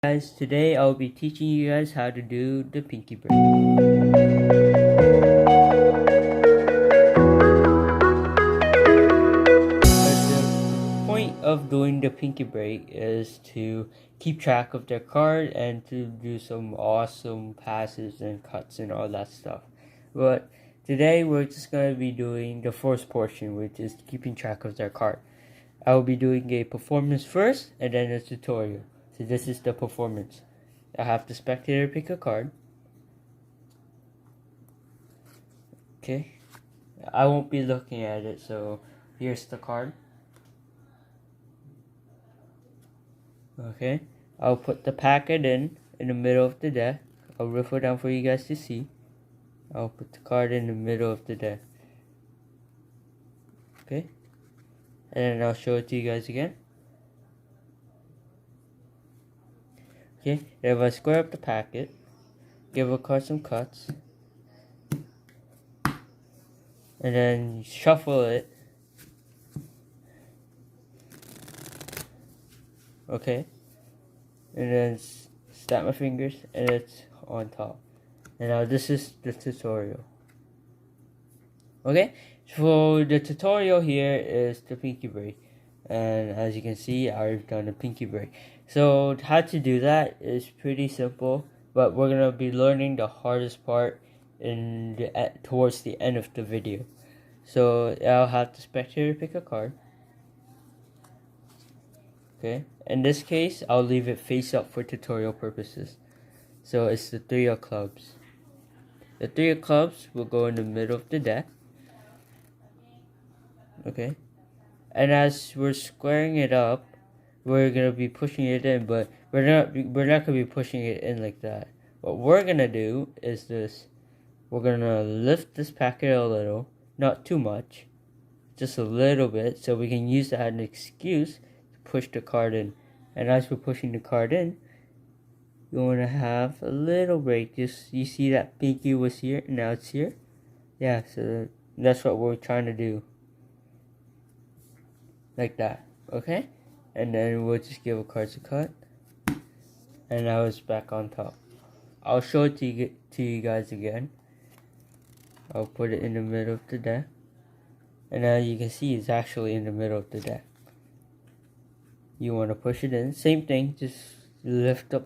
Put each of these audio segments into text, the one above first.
Guys, today I'll be teaching you guys how to do the pinky break. The point of doing the pinky break is to keep track of their card and to do some awesome passes and cuts and all that stuff. But today we're just going to be doing the first portion, which is keeping track of their card. I will be doing a performance first and then a tutorial. So this is the performance. I have the spectator pick a card. Okay. I won't be looking at it, so here's the card. Okay. I'll put the packet in the middle of the deck. I'll riffle down for you guys to see. I'll put the card in the middle of the deck. Okay. And then I'll show it to you guys again. Okay, if I square up the packet, give a card some cuts, and then shuffle it. Okay, and then snap my fingers, and it's on top. And now this is the tutorial. Okay, so the tutorial here is the pinky break. And as you can see, I've done a pinky break. So how to do that is pretty simple, but we're gonna be learning the hardest part towards the end of the video. So I'll have the spectator pick a card. Okay, in this case, I'll leave it face up for tutorial purposes. So it's the 3 of clubs. The 3 of clubs will go in the middle of the deck. Okay. And as we're squaring it up, we're gonna be pushing it in, but we're not gonna be pushing it in like that. What we're gonna do is this. We're gonna lift this packet a little, not too much, just a little bit, so we can use that as an excuse to push the card in. And as we're pushing the card in, you wanna have a little break. Just you see that pinky was here, and now it's here. Yeah, so that's what we're trying to do. Like that, okay? And then we'll just give a card a cut. And now it's back on top. I'll show it to you guys again. I'll put it in the middle of the deck. And now you can see it's actually in the middle of the deck. You want to push it in. Same thing, just lift the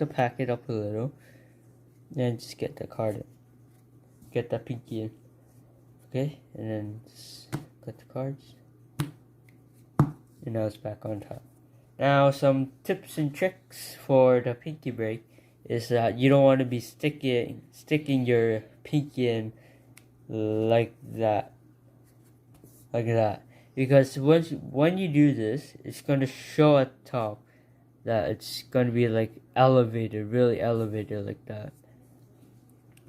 packet up a little. And just get the card in. Get the pinky in. Okay? And then just cut the cards. And now it's back on top. Now some tips and tricks for the pinky break is that you don't want to be sticking your pinky in like that, because when you do this, it's going to show at the top that it's going to be like elevated, really elevated like that.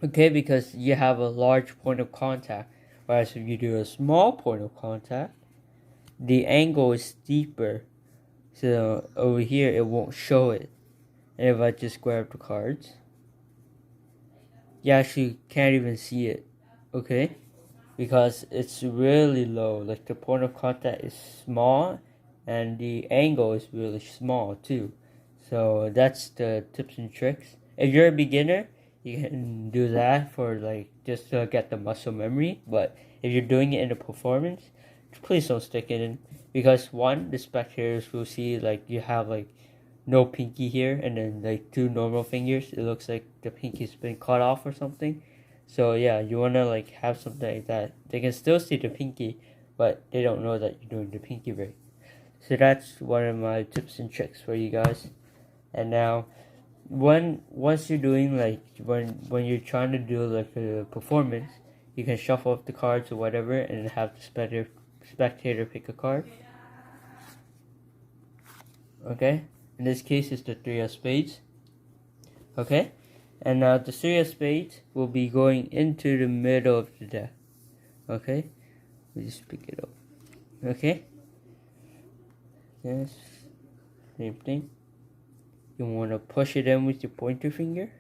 Okay, because you have a large point of contact, whereas if you do a small point of contact, the angle is steeper, so over here it won't show it. And if I just square up the cards, you actually can't even see it, okay? Because it's really low, like the point of contact is small and the angle is really small too. So that's the tips and tricks. If you're a beginner, you can do that for like just to get the muscle memory, but if you're doing it in a performance, please don't stick it in, because one, the spectators will see like you have like no pinky here and then like 2 normal fingers. It looks like the pinky's been cut off or something. So yeah, you wanna like have something like that. They can still see the pinky, but they don't know that you're doing the pinky break. So that's one of my tips and tricks for you guys. And now once you're doing like when you're trying to do like a performance, you can shuffle up the cards or whatever and have the spectator pick a card. Okay, in this case it's the 3 of spades. Okay, and now the 3 of spades will be going into the middle of the deck. Okay, we just pick it up. Okay, yes, same thing. You want to push it in with your pointer finger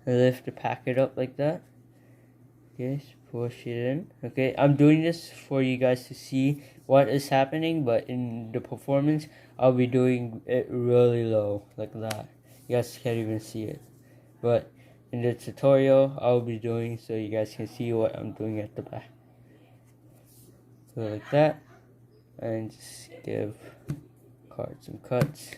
and lift the packet up like that. Okay, push it in. Okay, I'm doing this for you guys to see what is happening, but in the performance, I'll be doing it really low, like that. You guys can't even see it. But in the tutorial, I'll be doing so you guys can see what I'm doing at the back. So like that, and just give cards some cuts.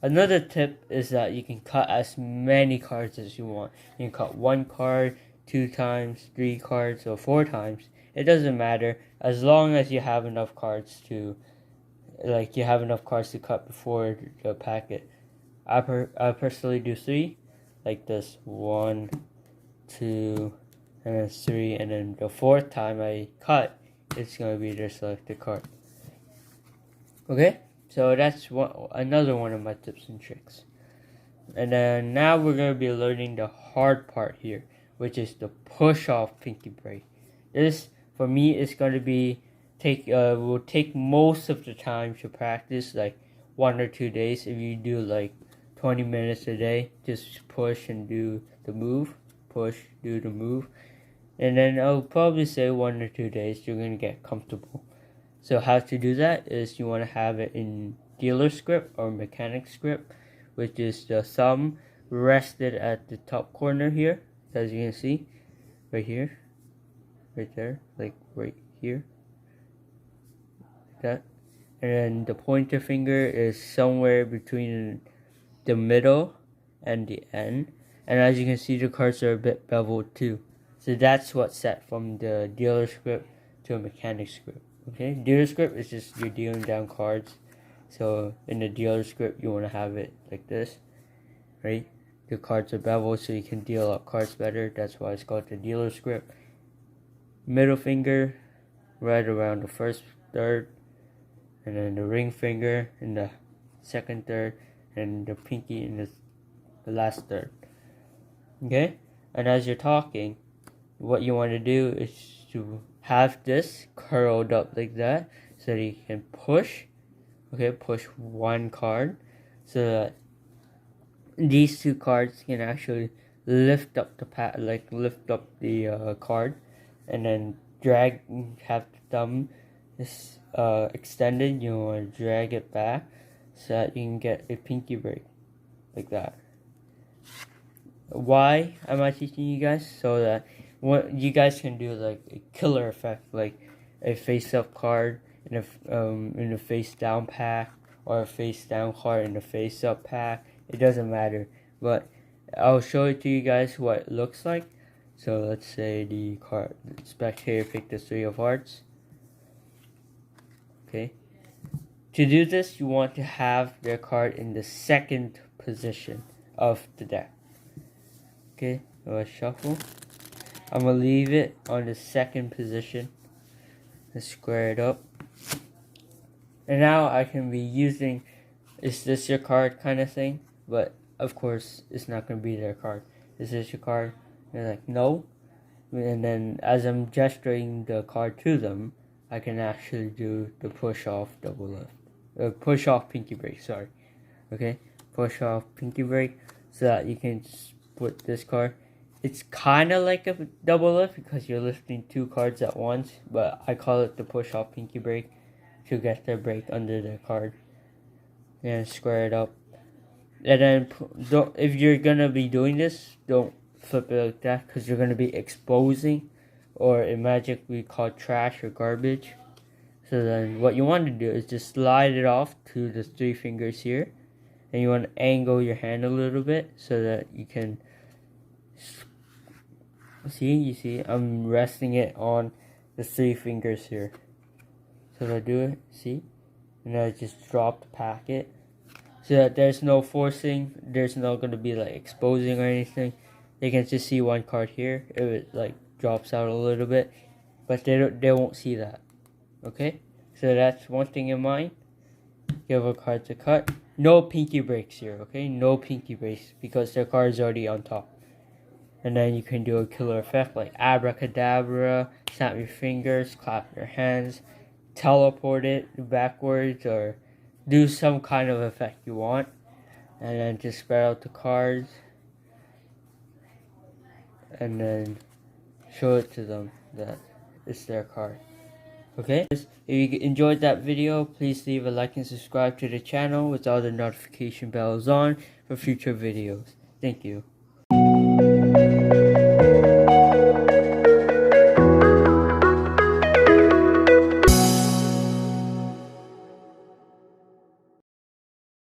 Another tip is that you can cut as many cards as you want. You can cut 1 card, 2 times, 3 cards, or 4 times. It doesn't matter as long as you have enough cards to, cut before the packet. I personally do 3, like this, 1, 2, and then 3, and then the 4th time I cut, it's gonna be the selected card. Okay. So that's another one of my tips and tricks. And then now we're going to be learning the hard part here, which is the push off pinky break. This, for me, is going to be will take most of the time to practice, like 1 or 2 days. If you do like 20 minutes a day, just push and do the move, push, do the move. And then I'll probably say 1 or 2 days, you're going to get comfortable. So how to do that is you want to have it in dealer's grip or mechanics grip, which is the thumb rested at the top corner here, as you can see, right here, right there, like right here, like that. And then the pointer finger is somewhere between the middle and the end. And as you can see, the cards are a bit beveled too. So that's what's set from the dealer's grip to a mechanics grip. Okay, dealer's grip is just you're dealing down cards. So in the dealer's grip, you want to have it like this, right? The cards are beveled so you can deal out cards better. That's why it's called the dealer's grip. Middle finger right around the first third, and then the ring finger in the second third, and the pinky in the last third. Okay, and as you're talking, what you want to do is to have this curled up like that so that you can push. Okay, push 1 card so that these 2 cards can actually lift up the card, and then drag. Have the thumb is extended. You want to drag it back so that you can get a pinky break like that. Why am I teaching you guys? So that what you guys can do like a killer effect, like a face-up card in a face-down pack, or a face-down card in a face-up pack. It doesn't matter, but I'll show it to you guys what it looks like. So let's say the card spectator picked the 3 of hearts. Okay. To do this, you want to have their card in the 2nd position of the deck. Okay, let's shuffle. I'm going to leave it on the 2nd position. Let's square it up. And now I can be using, is this your card kind of thing? But of course, it's not going to be their card. Is this your card? And they're like, no. And then as I'm gesturing the card to them, I can actually do the push off double lift. Push off pinky break, sorry. Okay, push off pinky break so that you can split this card. It's kind of like a double lift because you're lifting 2 cards at once, but I call it the push off pinky break to get their break under their card. And square it up. And then if you're gonna be doing this, don't flip it like that because you're gonna be exposing, or in Magic we call trash or garbage. So then what you want to do is just slide it off to the 3 fingers here, and you want to angle your hand a little bit so that you can see. You see, I'm resting it on the 3 fingers here. So if I do it, see, and I just drop the packet so that there's no forcing. There's not going to be like exposing or anything. They can just see 1 card here if it like drops out a little bit, but they won't see that. Okay, so that's one thing in mind. Give a card to cut. No pinky breaks here, okay? No pinky breaks because their card is already on top. And then you can do a killer effect like abracadabra, snap your fingers, clap your hands, teleport it backwards, or do some kind of effect you want. And then just spread out the cards. And then show it to them that it's their car. Okay, if you enjoyed that video, please leave a like and subscribe to the channel with all the notification bells on for future videos. Thank you.